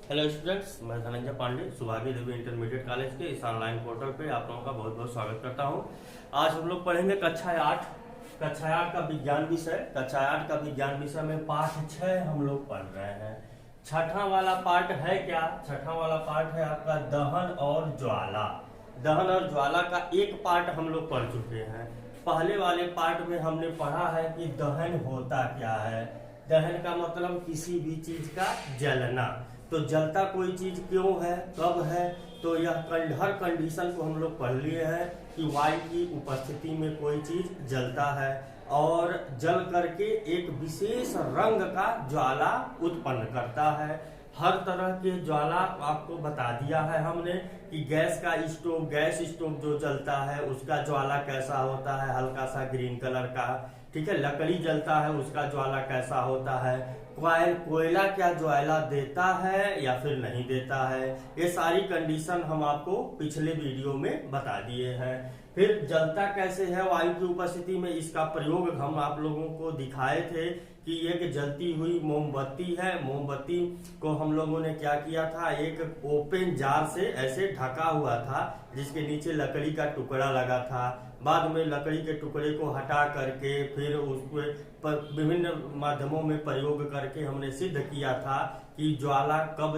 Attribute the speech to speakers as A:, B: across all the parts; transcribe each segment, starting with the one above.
A: Hello students, मैं धनंजय पांडे सुभागी देवी intermediate college के इस ऑनलाइन पोर्टल पे आप लोगों का बहुत बहुत स्वागत करता हूं। आज हम लोग पढ़ेंगे कक्षा 8 का विज्ञान विषय। कक्षा 8 का विज्ञान विषय में पाठ 6 हम लोग पढ़ रहे हैं। छठा वाला पार्ट है क्या? छठा वाला पार्ट है आपका दहन और ज्वाला। दहन और ज्वाला का एक पार्ट हम लोग पढ़ चुके हैं। पहले वाले पार्ट में हमने पढ़ा है कि दहन होता क्या है। दहन का मतलब किसी भी चीज का जलना। तो जलता कोई चीज क्यों है, कब है, तो यह हर कंडीशन को हम लोग पढ़ लिए हैं कि वायु की उपस्थिति में कोई चीज जलता है और जल करके एक विशेष रंग का ज्वाला उत्पन्न करता है। हर तरह के ज्वाला आपको बता दिया है हमने कि गैस स्टोव जो जलता है उसका ज्वाला कैसा होता है, हल्का सा ग्रीन कलर का। ठीक है, लकड़ी जलता है उसका ज्वाला कैसा होता है, कोयला क्या ज्वाला देता है या फिर नहीं देता है। ये सारी कंडीशन हम आपको पिछले वीडियो में बता दिए हैं। फिर जलता कैसे है वायु की उपस्थिति में, इसका प्रयोग हम आप लोगों को दिखाए थे कि एक जलती हुई मोमबत्ती है। मोमबत्ती को हम लोगों ने क्या किया था, एक ओपन जार से ऐसे ढका हुआ था जिसके नीचे लकड़ी का टुकड़ा लगा था। बाद में लकड़ी के टुकड़े को हटा करके फिर उसको विभिन्न माध्यमों में प्रयोग करके हमने सिद्ध किया था कि ज्वाला कब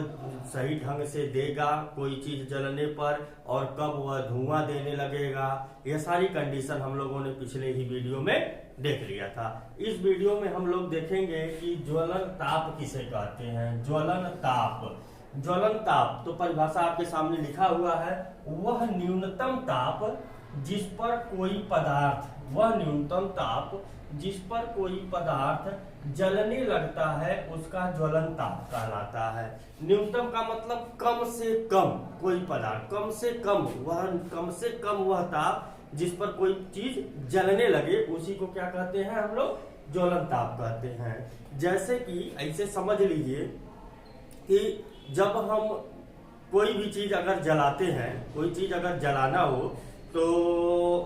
A: सही ढंग से देगा कोई चीज जलने पर और कब वह धुआं देने लगेगा। यह सारी कंडीशन हम लोगों ने पिछले ही वीडियो में देख लिया था। इस वीडियो में हम लोग देखेंगे कि ज्वलन ताप किसे कहते हैं। ज्वलन ताप तो परिभाषा आपके सामने लिखा हुआ है, वह न्यूनतम ताप जिस पर कोई पदार्थ जलने लगता है उसका ज्वलन ताप कहलाता है। न्यूनतम का मतलब कम से कम कोई पदार्थ, कम से कम वह ताप जिस पर कोई चीज जलने लगे उसी को क्या कहते हैं हम लोग, ज्वलन ताप कहते हैं। जैसे कि ऐसे समझ लीजिए कि जब हम कोई भी चीज अगर जलाते हैं, कोई चीज अगर जलाना हो तो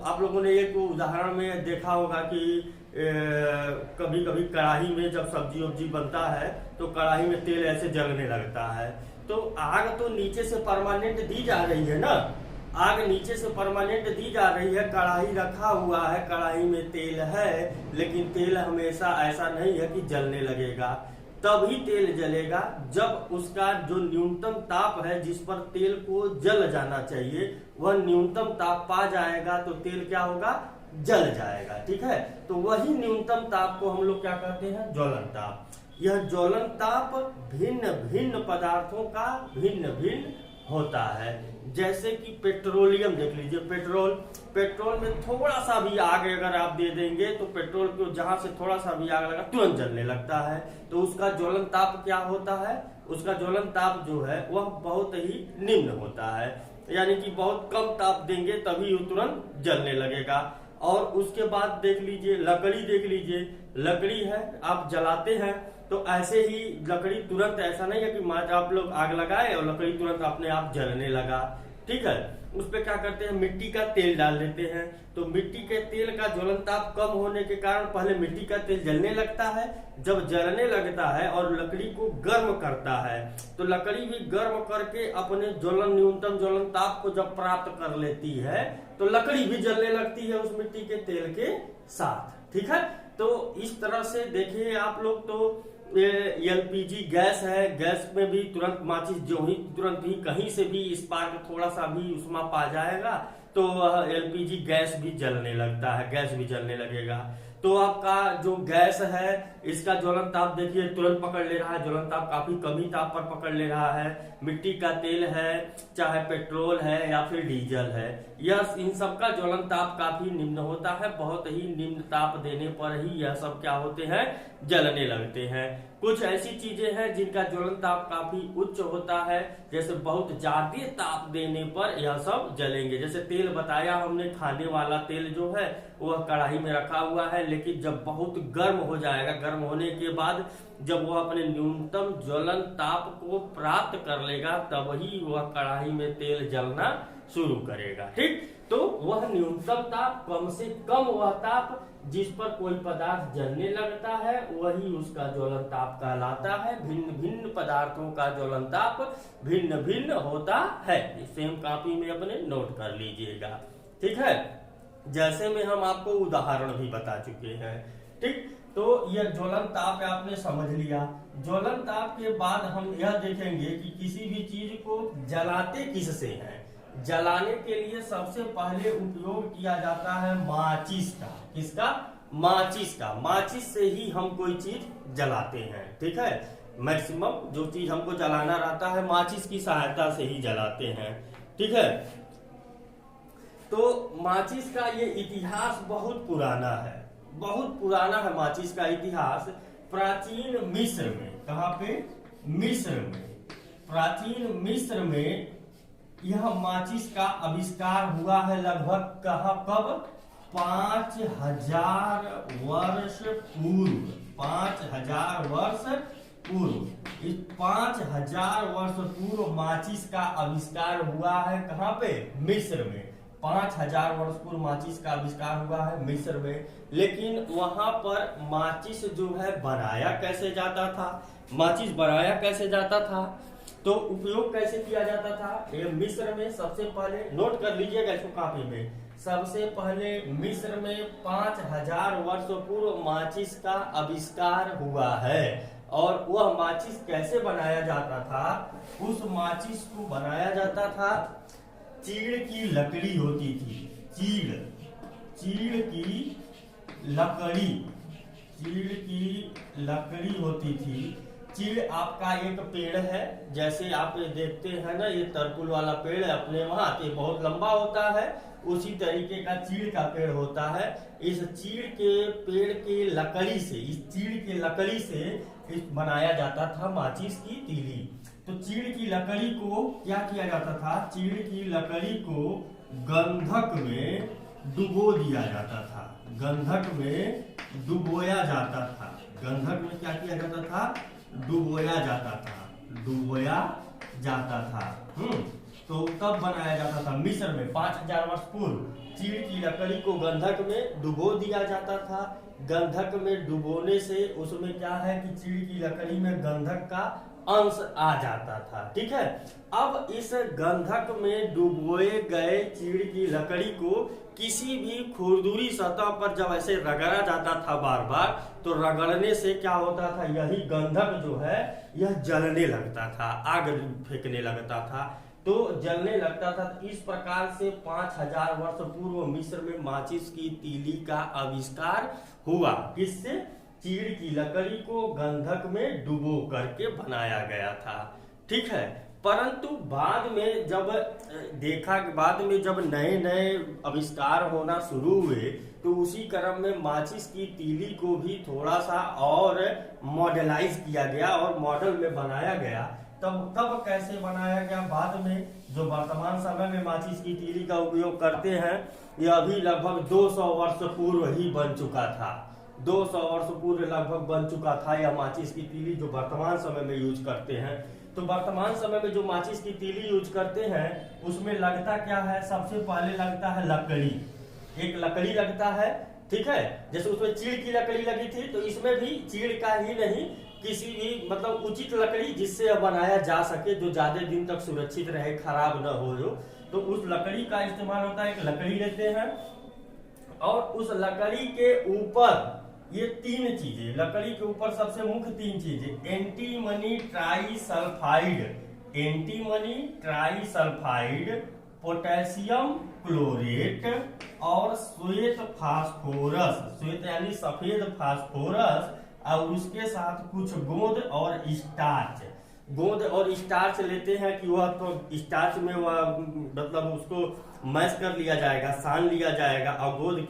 A: आप लोगों ने एक उदाहरण में देखा होगा कि कभी कभी कढ़ाई में जब सब्जी वब्जी बनता है तो कढ़ाई में तेल ऐसे जलने लगता है। तो आग तो नीचे से परमानेंट दी जा रही है ना, आग नीचे से परमानेंट दी जा रही है, कढ़ाई रखा हुआ है, कढ़ाई में तेल है, लेकिन तेल हमेशा ऐसा नहीं है कि जलने लगेगा। तभी तेल जलेगा जब उसका जो न्यूनतम ताप है जिस पर तेल को जल जाना चाहिए वह न्यूनतम ताप पा जाएगा तो तेल क्या होगा, जल जाएगा। ठीक है, तो वही न्यूनतम ताप को हम लोग क्या कहते हैं, ज्वलन ताप। यह ज्वलन ताप भिन्न भिन्न पदार्थों का भिन्न भिन्न होता है। जैसे कि पेट्रोलियम देख लीजिए, पेट्रोल में थोड़ा सा भी आग अगर आप दे देंगे तो पेट्रोल को जहां से थोड़ा सा भी आग लगा तुरंत जलने लगता है। तो उसका ज्वलन ताप क्या होता है, उसका ज्वलन ताप जो है वह बहुत ही निम्न होता है, यानी कि बहुत कम ताप देंगे तभी वो तुरंत जलने लगेगा। और उसके बाद देख लीजिए लकड़ी है, आप जलाते हैं तो ऐसे ही लकड़ी तुरंत, ऐसा नहीं है कि आप लोग आग लगाए और लकड़ी तुरंत अपने आप जलने लगा। ठीक है, उस पे क्या करते हैं, मिट्टी का तेल डाल देते हैं। तो मिट्टी के तेल का ज्वलन ताप कम होने के कारण पहले मिट्टी का तेल जलने लगता है। जब जलने लगता है और लकड़ी को गर्म करता है तो लकड़ी भी गर्म करके अपने न्यूनतम ज्वलन ताप को जब प्राप्त कर लेती है तो लकड़ी भी जलने लगती है उस मिट्टी के तेल के साथ। ठीक है, तो इस तरह से देखिए आप लोग, तो एलपीजी गैस है, गैस में भी तुरंत माचिस जो ही तुरंत ही कहीं से भी स्पार्क थोड़ा सा भी उष्मा पा जाएगा तो एलपीजी गैस भी जलने लगता है, गैस भी जलने लगेगा। तो आपका जो गैस है इसका ज्वलन ताप देखिए तुरंत पकड़ ले रहा है, ज्वलन ताप काफी कम ही ताप पर पकड़ ले रहा है। मिट्टी का तेल है, चाहे पेट्रोल है या फिर डीजल है, यह इन सब का ज्वलन ताप काफी निम्न होता है। बहुत ही निम्न ताप देने पर ही यह सब क्या होते हैं, जलने लगते हैं। कुछ ऐसी चीजें हैं जिनका ज्वलन ताप काफी उच्च होता है, जैसे बहुत ज्यादा ताप देने पर यह सब जलेंगे। जैसे तेल बताया हमने, खाने वाला तेल जो है वह कढ़ाई में रखा हुआ है, लेकिन जब बहुत गर्म हो जाएगा, गर्म होने के बाद जब वह अपने न्यूनतम ज्वलन ताप को प्राप्त कर लेगा तब ही वह कढ़ाई में तेल जलना शुरू करेगा। ठीक, तो वह न्यूनतम ताप, कम से कम वह ताप जिस पर कोई पदार्थ जलने लगता है वही उसका ज्वलन ताप कहलाता है। भिन्न भिन्न पदार्थों का ज्वलन ताप भिन्न भिन्न होता है। सेम कॉपी में अपने नोट कर लीजिएगा। ठीक है, जैसे में हम आपको उदाहरण भी बता चुके हैं। ठीक, तो यह ज्वलन ताप आपने समझ लिया। ज्वलन ताप के बाद हम यह देखेंगे कि किसी भी चीज को जलाते किससे हैं। जलाने के लिए सबसे पहले उपयोग किया जाता है माचिस का। किसका? माचिस का। माचिस से ही हम कोई चीज जलाते हैं। ठीक है, मैक्सिमम जो चीज हमको जलाना रहता है माचिस की सहायता से ही जलाते हैं। ठीक है, तो माचिस का ये इतिहास बहुत पुराना है, बहुत पुराना है माचिस का इतिहास। प्राचीन मिस्र में, कहाँ पे? मिस्र में। प्राचीन मिस्र में यह माचिस का आविष्कार हुआ है लगभग कब? 5000 वर्ष पूर्व। 5000 वर्ष पूर्व। इस 5000 वर्ष पूर्व माचिस का आविष्कार हुआ है। कहाँ पे? मिस्र में। 5000 वर्ष पूर्व माचिस का आविष्कार हुआ है मिस्र में। लेकिन वहां पर माचिस जो है बनाया कैसे जाता था? माचिस बनाया कैसे जाता था? तो उपयोग कैसे किया जाता था? ये मिस्र में सबसे पहले नोट कर लीजिएगा इसको कॉपी में। सबसे पहले मिस्र में 5000 वर्ष पूर्व माचिस का आविष्कार हुआ है। और वह माचिस कैसे बनाया जाता था? उस माचिस को बनाया जाता था, चीड़ की लकड़ी होती थी। चीड़ की लकड़ी, चीड़ की लकड़ी होती थी। चीड़ आपका एक पेड़ है, जैसे आप देखते हैं ना, ये तरकुल वाला पेड़ है अपने वहां, तो बहुत लंबा होता है। उसी तरीके का चीड़ का पेड़ होता है। इस चीड़ के पेड़ के लकड़ी से, इस चीड़ के लकड़ी से बनाया जाता था माचिस की तीली। तो चीड़ की लकड़ी को क्या किया जाता था? चीड़ की लकड़ी को गंधक में डुबो दिया जाता था। गंधक में डुबोया जाता था। गंधक में क्या किया जाता था? डुबोया जाता था। डुबोया जाता था। तो तब बनाया जाता था मिस्र में 5000 वर्ष पूर्व। चीड़ की लकड़ी को गंधक में डुबो दिया जाता था। गंधक में डुबोने से उसमें क्या है कि चीड़ की लकड़ी में गंधक का अंश आ जाता था। ठीक है, अब इस गंधक में डुबोए गए चीड़ की लकड़ी को किसी भी खुरदुरी सतह पर जब ऐसे रगड़ा जाता था बार बार, तो रगड़ने से क्या होता था? यही गंधक जो है यह जलने लगता था, आग फेंकने लगता था, तो जलने लगता था। इस प्रकार से 5000 वर्ष पूर्व मिस्र में माचिस की तीली का आविष्कार हुआ। किससे? चीड़ की लकड़ी को गंधक में डुबो करके बनाया गया था। ठीक है, परंतु बाद में जब देखा, बाद में जब नए नए आविष्कार होना शुरू हुए, तो उसी क्रम में माचिस की तीली को भी थोड़ा सा और मॉडलाइज किया गया और मॉडल में बनाया गया। तब कैसे बनाया गया? बाद में जो वर्तमान समय में माचिस की तीली का उपयोग करते हैं, यह अभी लगभग 200 वर्ष पूर्व ही बन चुका था। 200 वर्ष पूर्व लगभग बन चुका था यह माचिस की तीली जो वर्तमान समय में यूज करते हैं। तो वर्तमान समय में जो माचिस की तीली यूज करते हैं उसमें लगता क्या है? सबसे पहले लगता है लकड़ी। एक लकड़ी लगता है। ठीक है, जैसे उसमें चीड़ की लकड़ी लगी थी, तो इसमें भी चीड़ का ही नहीं, किसी भी मतलब उचित लकड़ी जिससे बनाया जा सके, जो ज्यादा दिन तक सुरक्षित रहे, खराब न हो जो, तो उस लकड़ी का इस्तेमाल होता है। एक लकड़ी लेते हैं और उस लकड़ी के ऊपर ये 3 चीजें, लकड़ी के ऊपर सबसे मुख्य 3 चीजें, antimony trisulphide, antimony trisulphide, potassium chlorate और श्वेत फास्फोरस, श्वेत यानी सफेद फास्फोरस, और उसके साथ कुछ गोंद और स्टार्च। गोंद और स्टार्च लेते हैं कि वह तो स्टार्च में वह मतलब उसको मैश कर लिया जाएगा, सान लिया जाएगा और गोंद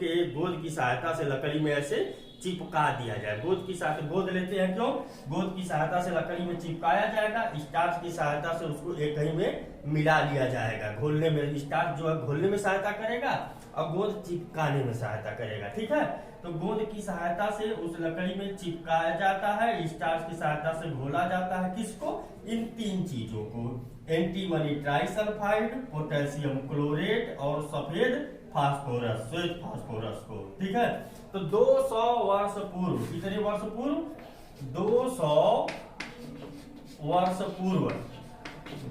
A: की सहायता से लकड़ी में ऐसे चिपका दिया जाए। गोंद लेते हैं, क्यों? गोंद की सहायता से लकड़ी में चिपकाया जाएगा, स्टार्च की सहायता से उसको एक ही में मिला लिया जाएगा। घोलने में स्टार्च जो है घोलने में सहायता करेगा और गोंद चिपकाने में सहायता करेगा। ठीक है, तो गोंद की सहायता से उस लकड़ी में चिपकाया जाता है, स्टार्च की सहायता से घोला जाता है। किसको? इन 3 चीजों को, एंटीमनी ट्राइसल्फाइड, पोटेशियम क्लोरेट और सफेद फास्फोरस, श्वेत फास्फोरस को। ठीक है, तो 200 वर्ष पूर्व, कितने वर्ष पूर्व? 200 वर्ष पूर्व,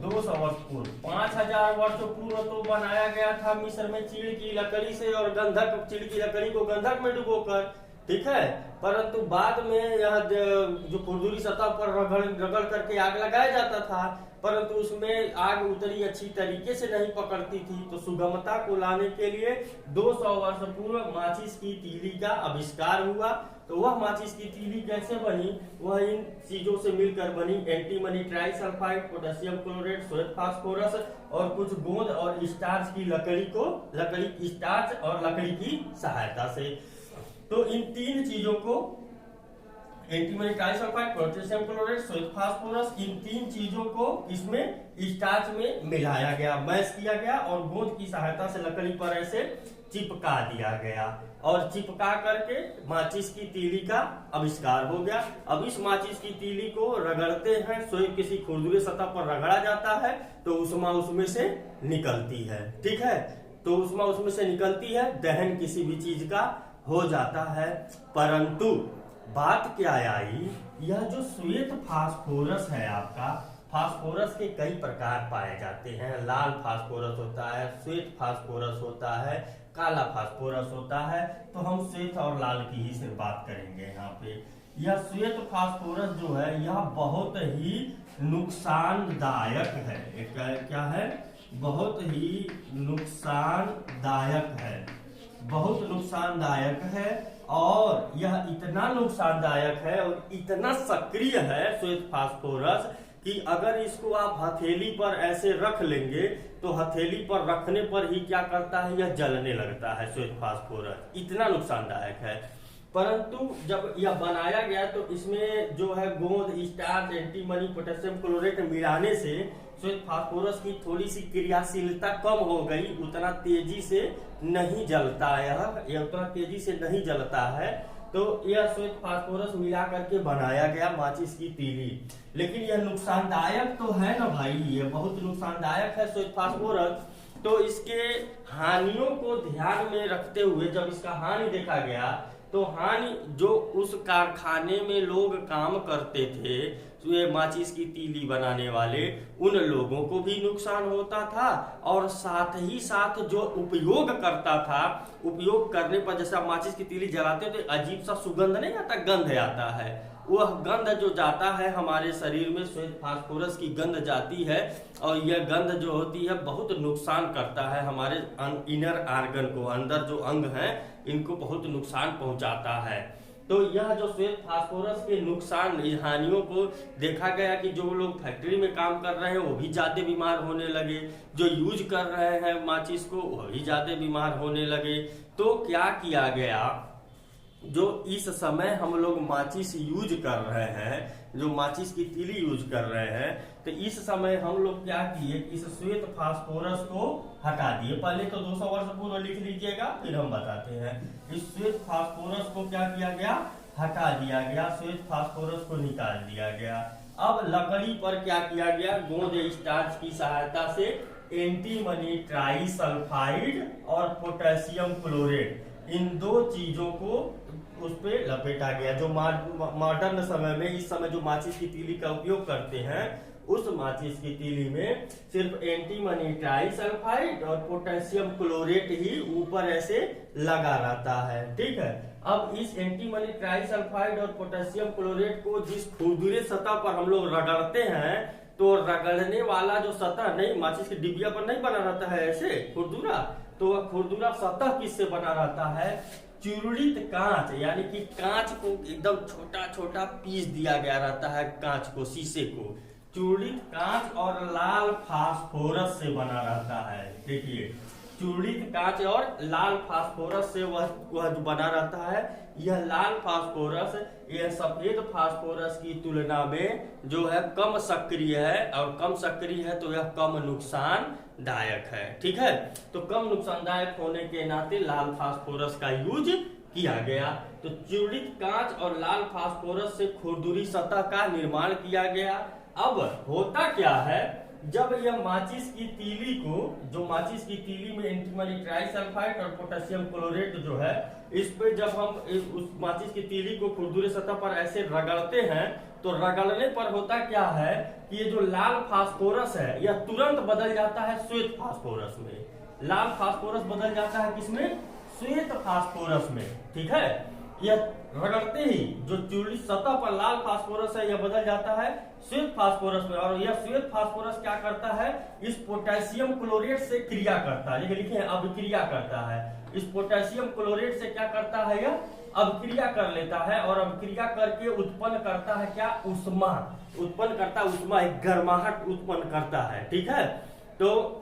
A: 200 वर्ष पूर्व, 5000 वर्ष पूर्व तो बनाया गया था मिस्र में चीड़ की लकड़ी से और गंधक, चीड़ की लकड़ी को गंधक में डुबोकर। ठीक है, परंतु बाद में यह जो खुरदुरी सतह पर रगड़ करके आग लगाया जाता था, परंतु उसमें आग उतनी अच्छी तरीके से नहीं पकड़ती थी। तो सुगमता को लाने के लिए 200 वर्ष पूर्व माचिस की तीली का आविष्कार हुआ। तो वह माचिस की तीली कैसे बनी? वह इन चीजों से मिलकर बनी, एंटीमनी ट्राइसल्फाइड, पोटेशियम क्लोरेट, श्वेत फास्फोरस और कुछ गोंद और स्टार्च की लकड़ी स्टार्च और लकड़ी की सहायता से। तो इन 3 चीजों को, एंटीमनी ट्राइसल्फाइड, पोटेशियम क्लोरेट, श्वेत फास्फोरस, इन 3 चीजों को इसमें स्टार्च में मिलाया गया, मैश किया गया और गोंद की सहायता से लकड़ी पर ऐसे चिपका दिया गया और चिपका करके माचिस की तीली का आविष्कार हो गया। अब इस माचिस की तीली को रगड़ते हैं, स्वयं किसी खुरदुरे सतह पर रगड़ा जाता है तो उष्मा उसमें से निकलती है। ठीक है, तो उष्मा उसमें से निकलती है, दहन किसी भी चीज का हो जाता है। परंतु बात क्या आई, यह जो श्वेत फास्फोरस है आपका, फास्फोरस के कई प्रकार पाए जाते हैं। लाल फास्फोरस होता है, श्वेत फास्फोरस होता है, काला फास्फोरस होता है। तो हम श्वेत और लाल की ही सिर्फ बात करेंगे यहाँ पे। यह श्वेत फास्फोरस जो है यह बहुत ही नुकसानदायक है। क्या है? बहुत ही नुकसानदायक है, बहुत नुकसानदायक है। और यह इतना नुकसानदायक है और इतना सक्रिय है श्वेत फास्फोरस कि अगर इसको आप हथेली पर ऐसे रख लेंगे तो हथेली पर रखने पर ही क्या करता है, यह जलने लगता है। श्वेत फास्फोरस इतना नुकसानदायक है। परंतु जब यह बनाया गया तो इसमें जो है गोंद, स्टार्च, एंटीमनी, पोटेशियम क्लोरेट मिलाने से श्वेत फास्फोरस की थोड़ी सी क्रियाशीलता कम हो गई, उतना तेजी से नहीं जलता है, यह उतना तेजी से नहीं जलता है। तो यह श्वेत फास्फोरस मिला करके बनाया गया माचिस की तीली। लेकिन यह नुकसानदायक तो है ना भाई, ये बहुत नुकसानदायक है श्वेत फास्फोरस। तो इसके हानियों को ध्यान में रखते हुए जब इसका हानि देखा गया तो हानि, जो उस कारखाने में लोग काम करते थे, ये माचिस की तीली बनाने वाले, उन लोगों को भी नुकसान होता था और साथ ही साथ जो उपयोग करता था, उपयोग करने पर जैसा माचिस की तीली जलाते तो अजीब सा सुगंध नहीं आता, गंध आता है। वह गंध जो जाता है हमारे शरीर में, श्वेत फास्फोरस की गंध जाती है और यह गंध जो होती है बहुत नुकसान करता है हमारे इनर आर्गन को, अंदर जो अंग हैं इनको बहुत नुकसान पहुंचाता है। तो यह जो श्वेत फास्फोरस के नुकसान, हानियों को देखा गया कि जो लोग फैक्ट्री में काम कर रहे हैं वो भी ज्यादा बीमार होने लगे, जो यूज कर रहे हैं माचिस को वो भी ज्यादा बीमार होने लगे। तो क्या किया गया, जो इस समय हम लोग माचिस यूज कर रहे हैं, जो माचिस की तीली यूज कर रहे हैं, तो इस समय हम लोग क्या किए, इस श्वेत फास्फोरस को हटा दिए। पहले तो 200 वर्ष पूर्व लिख लीजिएगा, फिर हम बताते हैं। इस श्वेत फास्फोरस को क्या किया गया, हटा दिया गया, श्वेत फास्फोरस को निकाल दिया गया। अब लकड़ी पर क्या किया गया, गोंद स्टार्च की सहायता से एंटीमनी ट्राइसल्फाइड और पोटेशियम क्लोरेट, इन 2 चीजों को उस पे लपेटा गया। जो मॉडर्न समय में, इस समय जो माचिस की तीली का उपयोग करते हैं, उस माचिस की तीली में सिर्फ एंटीमनी ट्राइसल्फाइड और पोटेशियम क्लोरेट ही ऊपर ऐसे लगा रहता है। ठीक है, अब इस एंटीमनी ट्राइसल्फाइड और पोटेशियम क्लोरेट को जिस खुरदुरे सतह पर हम लोग रगड़ते हैं, तो रगड़ने वाला जो सतह नहीं, माचिस की डिबिया पर नहीं बना रहता है ऐसे खुरदुरा, तो वह खुरदुरा सतह किससे बना रहता है, चूर्णित कांच, यानी कि कांच को एकदम छोटा छोटा पीस दिया गया रहता है, कांच को, शीशे को चूर्णित कांच और लाल फास्फोरस से बना रहता है। देखिए, चूर्णित कांच और लाल फास्फोरस से वह जो बना रहता है। यह लाल फास्फोरस यह सफेद फास्फोरस की तुलना में जो है कम सक्रिय है, और कम सक्रिय है तो यह कम नुकसान नुकसानदायक है। ठीक है, तो कम नुकसानदायक होने के नाते लाल फास्फोरस का यूज किया गया। तो चूर्णित कांच और लाल फास्फोरस से खुरदुरी सतह का निर्माण किया गया। अब होता क्या है, जब यह माचिस की तीली को, जो माचिस की तीली में एंटीमनी ट्राइसल्फाइड और पोटेशियम क्लोरेट जो है, इस पे जब हम उस माचिस की तीली को खुरदुरी सतह पर ऐसे रगड़ते हैं, तो रगड़ने पर होता क्या है कि ये जो लाल फास्फोरस है यह तुरंत बदल जाता है श्वेत फास्फोरस में। लाल फास्फोरस बदल जाता है किसमें? श्वेत फास्फोरस में। ठीक है, यह रगड़ते ही जो चूर्णित सतह पर लाल फास्फोरस है यह बदल जाता है श्वेत फास्फोरस में, और यह श्वेत फास्फोरस क्या करता है, इस पोटेशियम क्लोरेट से क्रिया करता है। ये लिखे अभिक्रिया करता है। इस पोटेशियम क्लोरेट से क्या करता है, यह अभिक्रिया कर लेता है, और अभिक्रिया करके उत्पन्न करता है क्या? ऊष्मा उत्पन्न करता है। ऊष्मा एक गर्माहट उत्पन्न करता है। ठीक है, तो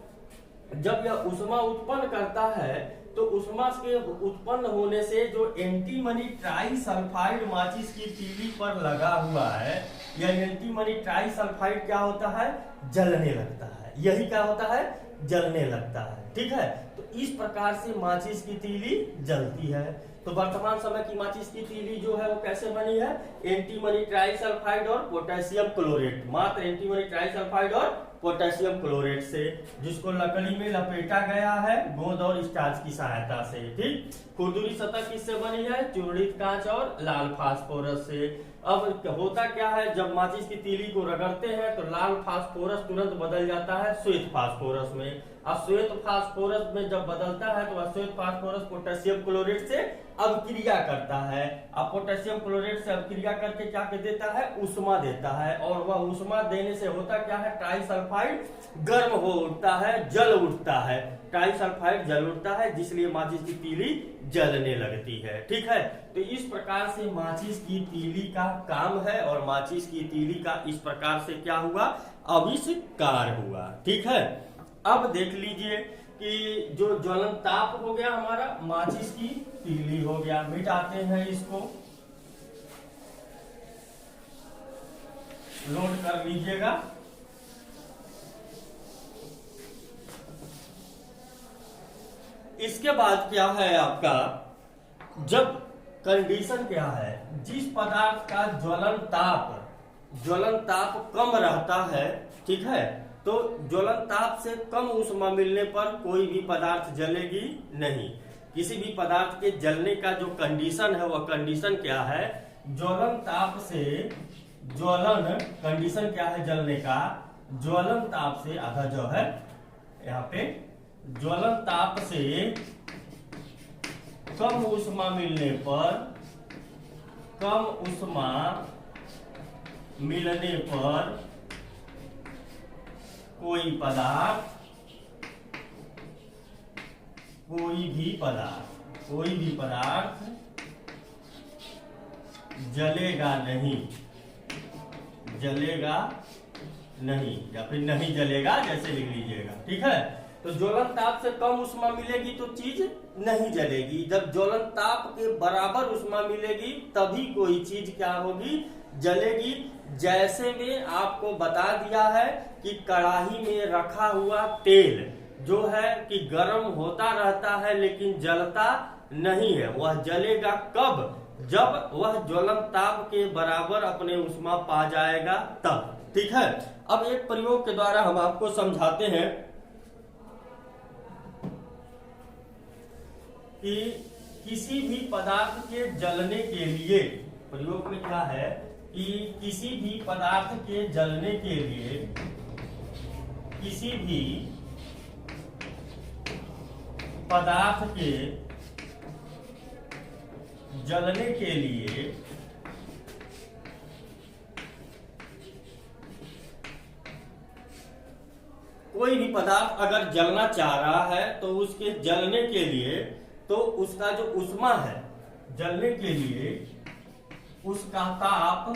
A: जब यह ऊष्मा उत्पन्न करता है तो ऊष्मा के उत्पन्न होने से जो एंटीमनी ट्राइसल्फाइड माचिस की तीली पर लगा हुआ है, यह एंटीमनी ट्राइसल्फाइड क्या होता है? जलने लगता है। यही क्या होता है? जलने लगता है। ठीक है, तो इस प्रकार से माचिस की तीली जलती है। तो वर्तमान समय की माचिस की तीली जो है वो कैसे बनी है? एंटीमनी ट्राइसल्फाइड और पोटेशियम क्लोरेट, मात्र एंटीमनी ट्राइसल्फाइड और पोटेशियम क्लोरेट से, जिसको लकड़ी में लपेटा गया है गोंद और स्टार्च की सहायता से। ठीक, खुरदुरी सतह किससे बनी है? चूर्णित कांच और लाल फास्फोरस से। अब होता क्या है, जब माचिस की तीली को रगड़ते हैं तो लाल फास्फोरस तुरंत बदल जाता है श्वेत फास्फोरस में। अब श्वेत फास्फोरस में जब बदलता है तो श्वेत फास्फोरस पोटेशियम क्लोरेट से अभिक्रिया करता है। अब पोटेशियम क्लोरेट से अभिक्रिया करके क्या देता है? ऊष्मा देता है, और वह ऊष्मा देने से होता क्या है? ट्राइसल्फाइड गर्म हो उठता है, जल उठता है। ट्राइसल्फाइड जल उठता है, जिसलिए माचिस की तीली जलने लगती है। ठीक है, तो इस प्रकार से माचिस की तीली का काम है, और माचिस की तीली का इस प्रकार से क्या हुआ? आविष्कार हुआ। ठीक है, अब देख लीजिए कि जो ज्वलन ताप हो गया हमारा, माचिस की तीली हो गया। मिटाते हैं इसको, लोड कर लीजिएगा। इसके बाद क्या है आपका, जब कंडीशन क्या है, जिस पदार्थ का ज्वलन ताप कम रहता है, ठीक है, तो ज्वलन ताप से कम ऊष्मा मिलने पर कोई भी पदार्थ जलेगी नहीं। किसी भी पदार्थ के जलने का जो कंडीशन है वह कंडीशन क्या है? ज्वलन ताप से, कंडीशन क्या है जलने का? ज्वलन ताप से, आधा जो है यहाँ पे, ज्वलन ताप से कम ऊष्मा मिलने पर, कम ऊष्मा मिलने पर कोई भी पदार्थ जलेगा नहीं, या फिर नहीं जलेगा, जैसे लिख लीजिएगा। ठीक है, तो ज्वलन ताप से कम ऊष्मा मिलेगी तो चीज नहीं जलेगी। जब ज्वलन ताप के बराबर ऊष्मा मिलेगी तभी कोई चीज क्या होगी? जलेगी। जैसे में आपको बता दिया है कि कढ़ाई में रखा हुआ तेल जो है कि गर्म होता रहता है लेकिन जलता नहीं है, वह जलेगा कब? जब वह ज्वलन ताप के बराबर अपने ऊष्मा पा जाएगा तब। ठीक है, अब एक प्रयोग के द्वारा हम आपको समझाते हैं कि किसी भी पदार्थ के जलने के लिए, प्रयोग में क्या है कि किसी भी पदार्थ के जलने के लिए, किसी भी पदार्थ के जलने के लिए कोई भी पदार्थ अगर जलना चाह रहा है तो उसके जलने के लिए, तो उसका जो ऊष्मा है जलने के लिए, उसका ताप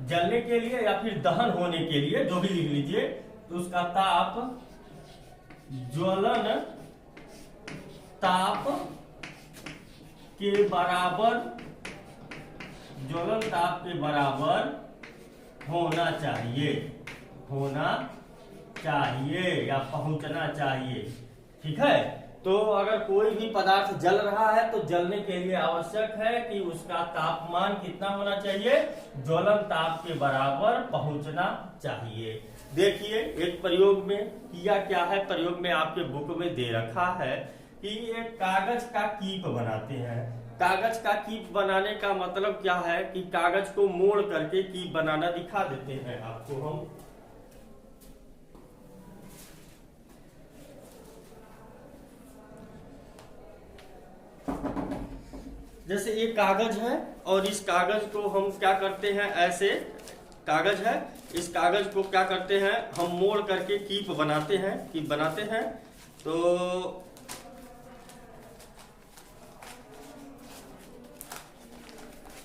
A: जलने के लिए या फिर दहन होने के लिए, जो भी लिख लीजिए, तो उसका ताप ज्वलन ताप के बराबर, ज्वलन ताप के बराबर होना चाहिए, होना चाहिए या पहुंचना चाहिए। ठीक है, तो अगर कोई भी पदार्थ जल रहा है तो जलने के लिए आवश्यक है कि उसका तापमान कितना होना चाहिए, ज्वलन ताप के बराबर पहुंचना चाहिए। देखिए एक प्रयोग में किया क्या है, प्रयोग में आपके बुक में दे रखा है कि एक कागज का कीप बनाते हैं। कागज का कीप बनाने का मतलब क्या है कि कागज को मोड़ करके कीप बनाना दिखा देते हैं आपको हम। जैसे ये कागज है और इस कागज को हम क्या करते हैं, ऐसे कागज है, इस कागज को क्या करते हैं हम मोड़ करके कीप बनाते हैं, कीप बनाते हैं। तो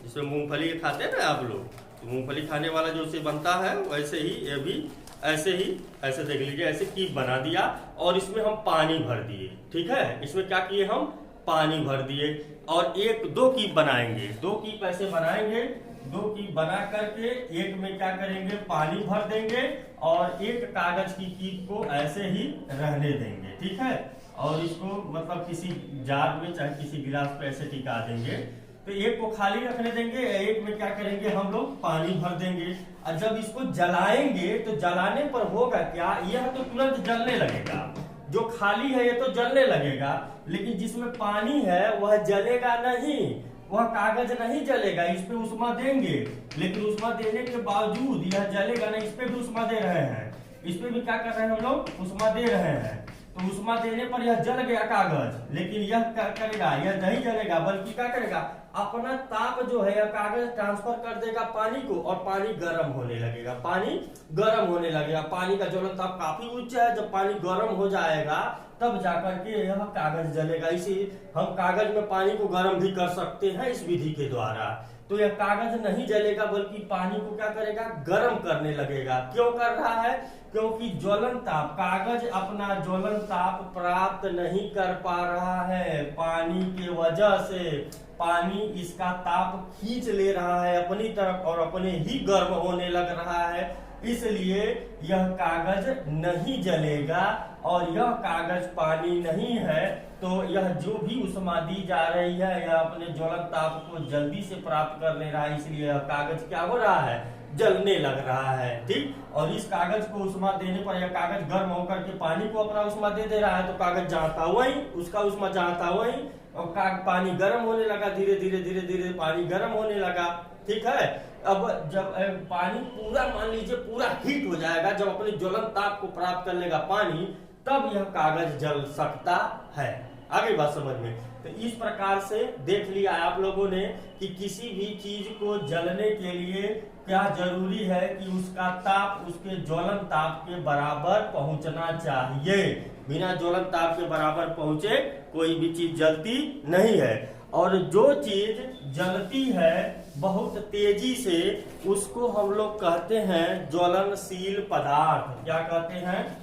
A: जिसमें मूंगफली खाते हैं ना आप लोग, तो मूंगफली खाने वाला जो से बनता है वैसे ही ये भी ऐसे ही, ऐसे देख लीजिए, ऐसे कीप बना दिया और इसमें हम पानी भर दिए। ठीक है, इसमें क्या किए हम, पानी भर दिए और दो कीप बनाएंगे, दो कीप ऐसे बनाएंगे, दो कीप बना करके एक में क्या करेंगे, पानी भर देंगे और एक कागज की कीप को ऐसे ही रहने देंगे। ठीक है, और इसको मतलब किसी जार में चाहे किसी गिलास पे ऐसे टिका देंगे। तो एक को खाली रखने देंगे, एक में क्या करेंगे हम लोग, पानी भर देंगे। और जब इसको जलाएंगे तो जलाने पर होगा क्या, यह तो तुरंत जलने लगेगा, जो खाली है ये तो जलने लगेगा, लेकिन जिसमें पानी है वह जलेगा नहीं, वह कागज नहीं जलेगा। इस पे उष्मा देंगे, लेकिन उष्मा देने के बावजूद यह जलेगा नहीं। इस पे भी उष्मा दे रहे हैं, इस पे भी क्या कर रहे हैं हम लोग, उष्मा दे रहे हैं। तो उष्मा देने पर यह जल गया कागज, लेकिन यह क्या करेगा, यह नहीं जलेगा, बल्कि क्या करेगा, अपना ताप जो है यह कागज ट्रांसफर कर देगा पानी को और पानी गर्म होने लगेगा, पानी गर्म होने लगेगा। पानी का ज्वलन ताप काफी उच्च है, जब पानी गर्म हो जाएगा तब जाकर के यह कागज जलेगा। इसी हम कागज में पानी को गर्म भी कर सकते हैं इस विधि के द्वारा। तो यह कागज नहीं जलेगा बल्कि पानी को क्या करेगा, गर्म करने लगेगा। क्यों कर रहा है, क्योंकि ज्वलन ताप, कागज अपना ज्वलन ताप प्राप्त नहीं कर पा रहा है पानी के वजह से। पानी इसका ताप खींच ले रहा है अपनी तरफ और अपने ही गर्म होने लग रहा है, इसलिए यह कागज नहीं जलेगा। और यह कागज पानी नहीं है तो यह जो भी उष्मा दी जा रही है यह अपने ज्वलन ताप को जल्दी से प्राप्त कर ले रहा है, इसलिए यह कागज क्या हो रहा है, जलने लग रहा है। ठीक, और इस कागज को उष्मा देने पर यह कागज गर्म होकर के पानी को अपना उष्मा दे दे रहा है, तो कागज जहाँ था वहीं, उसका उष्मा जहाँ था वहीं, और पानी गर्म होने लगा, धीरे धीरे धीरे धीरे पानी गर्म होने लगा। ठीक है, अब जब पानी पूरा मान लीजिए पूरा हीट हो जाएगा, जब अपने ज्वलन ताप को प्राप्त कर लेगा पानी, तब यह कागज जल सकता है। आगे बात समझ में। तो इस प्रकार से देख लिया आप लोगों ने कि किसी भी चीज को जलने के लिए क्या जरूरी है कि उसका ताप उसके ज्वलन ताप के बराबर पहुंचना चाहिए। बिना ज्वलन ताप के बराबर पहुंचे कोई भी चीज जलती नहीं है। और जो चीज जलती है बहुत तेजी से उसको हम लोग कहते हैं ज्वलनशील पदार्थ। क्या कहते हैं,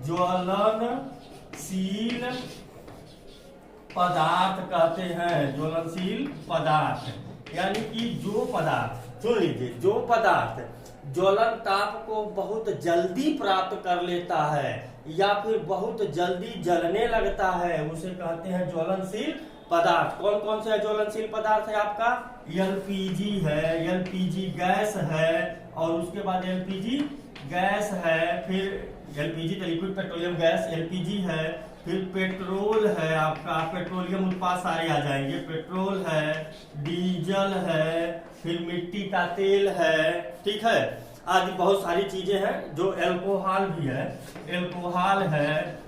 A: ज्वलनशील पदार्थ कहते हैं, ज्वलनशील पदार्थ। यानी कि जो पदार्थ, सुन लीजिए, जो पदार्थ ज्वलन ताप को बहुत जल्दी प्राप्त कर लेता है या फिर बहुत जल्दी जलने लगता है उसे कहते हैं ज्वलनशील पदार्थ। कौन कौन से ज्वलनशील पदार्थ है आपका, एलपीजी है, एलपीजी गैस है, और उसके बाद एलपीजी गैस है, फिर एलपीजी तो लिक्विड पेट्रोलियम गैस एलपीजी है, फिर पेट्रोल है, आपका पेट्रोलियम उत्पाद सारे आ जाएंगे, पेट्रोल है, डीजल है, फिर मिट्टी का तेल है, ठीक है, आदि बहुत सारी चीजें हैं। जो एल्कोहल भी है, एल्कोहल है,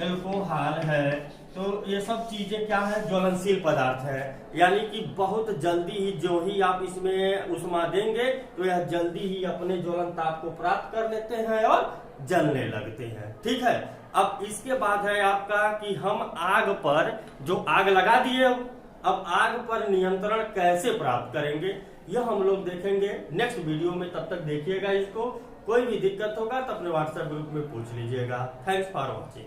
A: एल्कोहल है। तो ये सब चीजें क्या है, ज्वलनशील पदार्थ है। यानी कि बहुत जल्दी ही जो ही आप इसमें उष्मा देंगे तो यह जल्दी ही अपने ज्वलन ताप को प्राप्त कर लेते हैं और जलने लगते हैं। ठीक है, अब इसके बाद है आपका कि हम आग पर, जो आग लगा दिए, अब आग पर नियंत्रण कैसे प्राप्त करेंगे यह हम लोग देखेंगे नेक्स्ट वीडियो में। तब तक देखिएगा इसको। कोई भी दिक्कत होगा तो अपने व्हाट्सएप ग्रुप में पूछ लीजिएगा। Thanks for watching.